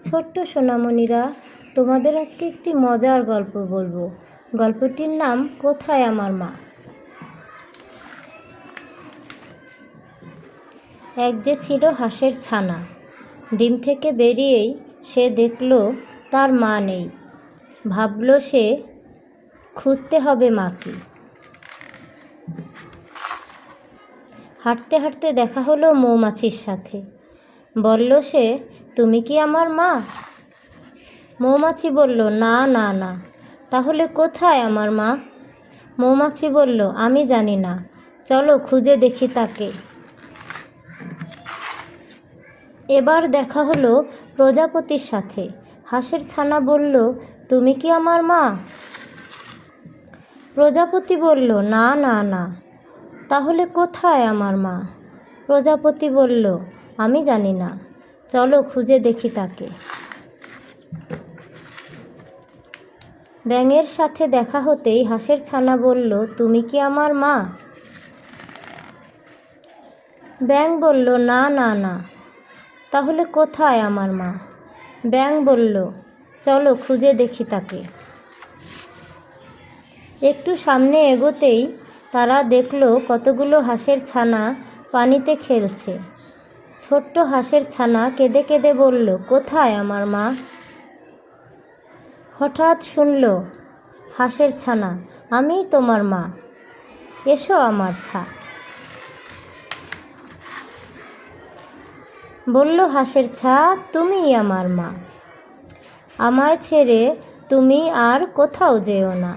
ছোট্ট সোনামণিরা, তোমাদের আজকে একটি মজার গল্প বলবো। গল্পটির নাম কোথায় আমার মা। এক যে ছিল হাঁসের ছানা। ডিম থেকে বেরিয়েই সে দেখল তার মা নেই। ভাবল সে খুঁজতে হবে মাকে। হাঁটতে হাঁটতে দেখা হলো মৌমাছির সাথে। বলল সে, তুমি কি আমার মা? মৌমাছি বলল, না না না। তাহলে কোথায় আমার মা? মৌমাছি বলল, আমি জানি না, চলো খুঁজে দেখি তাকে। এবার দেখা হলো প্রজাপতির সাথে। হাঁসের ছানা বলল, তুমি কি আমার মা? প্রজাপতি বলল, না না না। তাহলে কোথায় আমার মা? প্রজাপতি বলল, আমি জানি না, চলো খুঁজে দেখি তাকে। ব্যাঙের সাথে দেখা হতেই হাঁসের ছানা বলল, তুমি কি আমার মা? ব্যাঙ বলল, না না না। তাহলে কোথায় আমার মা? ব্যাঙ বলল, চলো খুঁজে দেখি তাকে। একটু সামনে এগোতেই তারা দেখল কতগুলো হাঁসের ছানা পানিতে খেলছে। ছোট্ট হাঁসের ছানা কেঁদে কেঁদে বলল, কোথায় আমার মা? হঠাৎ শুনল হাঁসের ছানা, আমিই তোমার মা, এসো আমার ছা। বলল হাঁসের ছা, তুমিই আমার মা, আমায় ছেড়ে তুমি আর কোথাও যেও না।